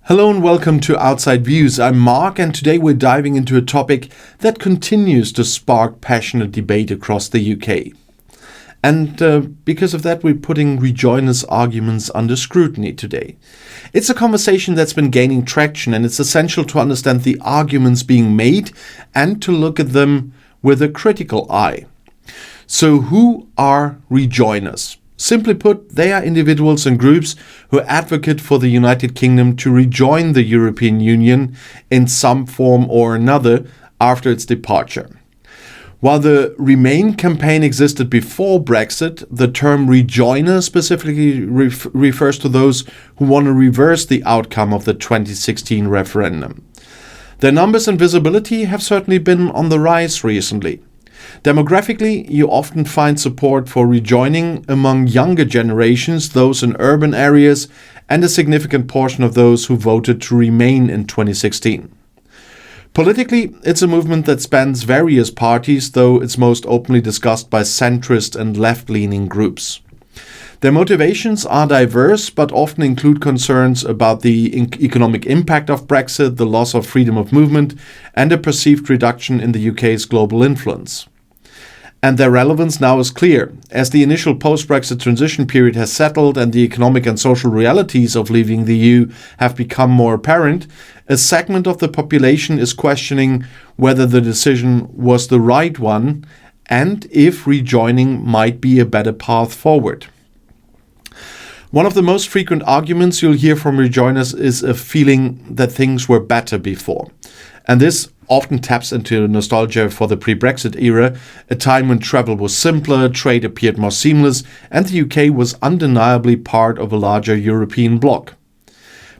Hello and welcome to Outside Views. I'm Mark, and today we're diving into a topic that continues to spark passionate debate across the UK. And because of that, we're putting Rejoiners' arguments under scrutiny today. It's a conversation that's been gaining traction, and it's essential to understand the arguments being made and to look at them with a critical eye. So who are Rejoiners? Simply put, they are individuals and groups who advocate for the United Kingdom to rejoin the European Union in some form or another after its departure. While the Remain campaign existed before Brexit, the term rejoiner specifically refers to those who want to reverse the outcome of the 2016 referendum. Their numbers and visibility have certainly been on the rise recently. Demographically, you often find support for rejoining among younger generations, those in urban areas, and a significant portion of those who voted to remain in 2016. Politically, it's a movement that spans various parties, though it's most openly discussed by centrist and left-leaning groups. Their motivations are diverse, but often include concerns about the economic impact of Brexit, the loss of freedom of movement, and a perceived reduction in the UK's global influence. And their relevance now is clear. As the initial post-Brexit transition period has settled and the economic and social realities of leaving the EU have become more apparent, a segment of the population is questioning whether the decision was the right one and if rejoining might be a better path forward. One of the most frequent arguments you'll hear from rejoiners is a feeling that things were better before. And this often taps into nostalgia for the pre-Brexit era, a time when travel was simpler, trade appeared more seamless, and the UK was undeniably part of a larger European bloc.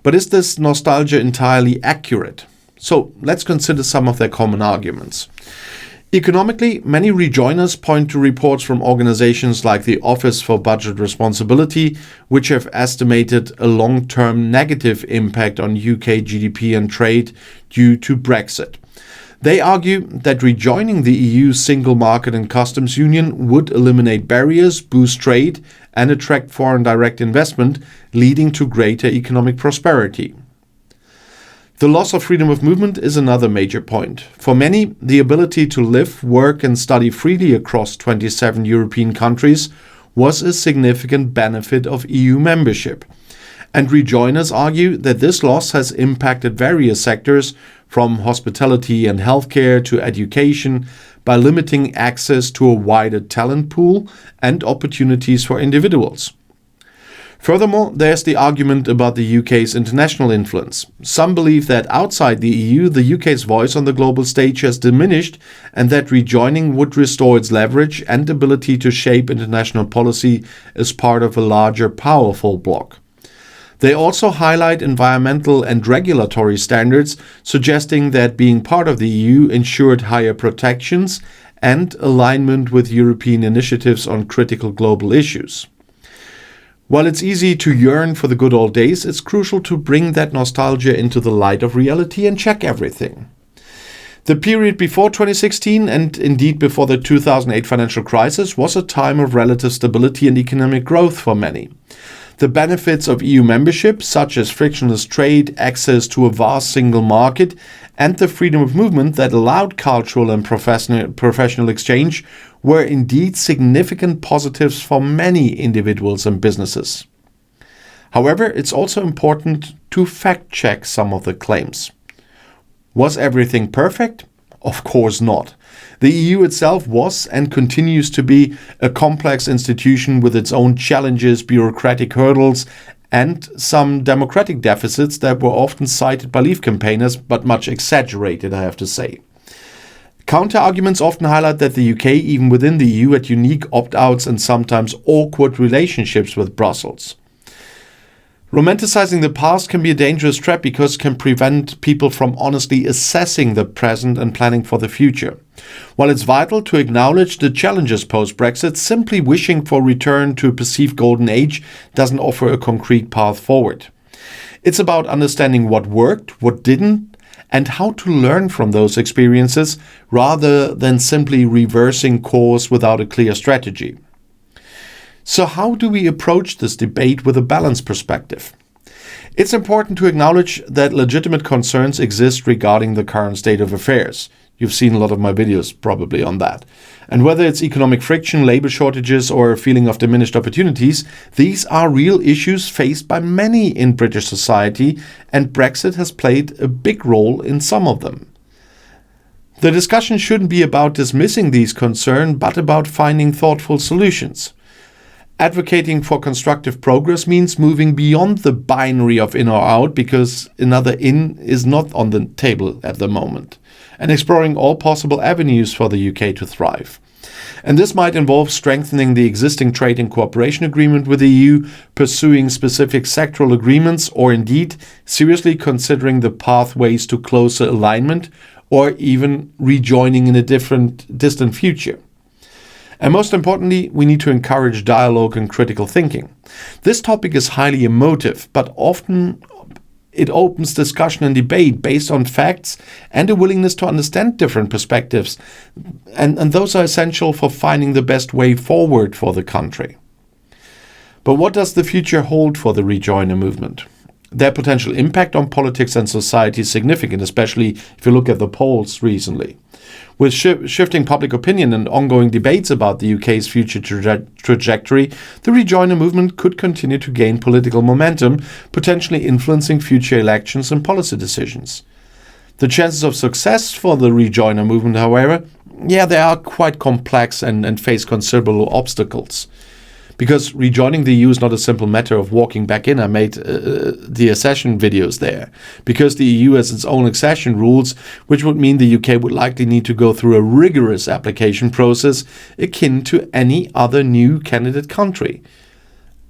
But is this nostalgia entirely accurate? So let's consider some of their common arguments. Economically, many rejoiners point to reports from organizations like the Office for Budget Responsibility, which have estimated a long-term negative impact on UK GDP and trade due to Brexit. They argue that rejoining the EU's single market and customs union would eliminate barriers, boost trade, and attract foreign direct investment, leading to greater economic prosperity. The loss of freedom of movement is another major point. For many, the ability to live, work, and study freely across 27 European countries was a significant benefit of EU membership. And rejoiners argue that this loss has impacted various sectors, from hospitality and healthcare to education, by limiting access to a wider talent pool and opportunities for individuals. Furthermore, there's the argument about the UK's international influence. Some believe that outside the EU, the UK's voice on the global stage has diminished and that rejoining would restore its leverage and ability to shape international policy as part of a larger, powerful bloc. They also highlight environmental and regulatory standards, suggesting that being part of the EU ensured higher protections and alignment with European initiatives on critical global issues. While it's easy to yearn for the good old days, it's crucial to bring that nostalgia into the light of reality and check everything. The period before 2016 and indeed before the 2008 financial crisis was a time of relative stability and economic growth for many. The benefits of EU membership, such as frictionless trade, access to a vast single market, and the freedom of movement that allowed cultural and professional exchange, were indeed significant positives for many individuals and businesses. However, it's also important to fact-check some of the claims. Was everything perfect? Of course not. The EU itself was and continues to be a complex institution with its own challenges, bureaucratic hurdles, and some democratic deficits that were often cited by Leave campaigners, but much exaggerated, I have to say. Counter-arguments often highlight that the UK, even within the EU, had unique opt-outs and sometimes awkward relationships with Brussels. Romanticizing the past can be a dangerous trap because it can prevent people from honestly assessing the present and planning for the future. While it's vital to acknowledge the challenges post-Brexit, simply wishing for return to a perceived golden age doesn't offer a concrete path forward. It's about understanding what worked, what didn't, and how to learn from those experiences rather than simply reversing course without a clear strategy. So how do we approach this debate with a balanced perspective? It's important to acknowledge that legitimate concerns exist regarding the current state of affairs. You've seen a lot of my videos probably on that. And whether it's economic friction, labor shortages, or a feeling of diminished opportunities, these are real issues faced by many in British society, and Brexit has played a big role in some of them. The discussion shouldn't be about dismissing these concerns, but about finding thoughtful solutions. Advocating for constructive progress means moving beyond the binary of in or out, because another in is not on the table at the moment, and exploring all possible avenues for the UK to thrive. And this might involve strengthening the existing trade and cooperation agreement with the EU, pursuing specific sectoral agreements, or indeed seriously considering the pathways to closer alignment, or even rejoining in a distant future. And most importantly, we need to encourage dialogue and critical thinking. This topic is highly emotive, but often it opens discussion and debate based on facts and a willingness to understand different perspectives. And those are essential for finding the best way forward for the country. But what does the future hold for the Rejoiner movement? Their potential impact on politics and society is significant, especially if you look at the polls recently. With shifting public opinion and ongoing debates about the UK's future trajectory, the Rejoiner movement could continue to gain political momentum, potentially influencing future elections and policy decisions. The chances of success for the Rejoiner movement, however, they are quite complex and face considerable obstacles. Because rejoining the EU is not a simple matter of walking back in. I made the accession videos there. Because the EU has its own accession rules, which would mean the UK would likely need to go through a rigorous application process akin to any other new candidate country.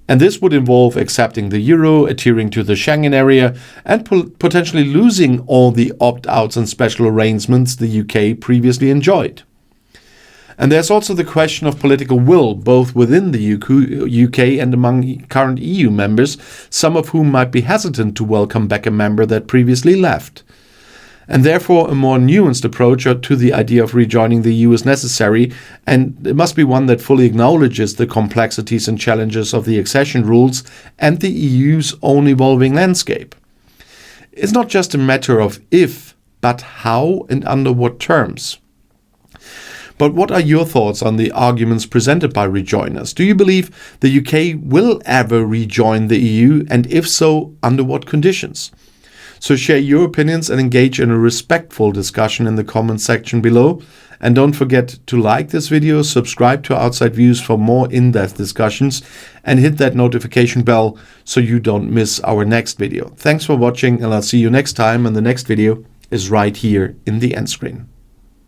And this would involve accepting the euro, adhering to the Schengen area, and potentially losing all the opt-outs and special arrangements the UK previously enjoyed. And there's also the question of political will, both within the UK and among current EU members, some of whom might be hesitant to welcome back a member that previously left. And therefore, a more nuanced approach to the idea of rejoining the EU is necessary, and it must be one that fully acknowledges the complexities and challenges of the accession rules and the EU's own evolving landscape. It's not just a matter of if, but how and under what terms. But what are your thoughts on the arguments presented by Rejoiners? Do you believe the UK will ever rejoin the EU, and if so, under what conditions? So share your opinions and engage in a respectful discussion in the comment section below. And don't forget to like this video, subscribe to Outside Views for more in-depth discussions, and hit that notification bell so you don't miss our next video. Thanks for watching, and I'll see you next time, and the next video is right here in the end screen.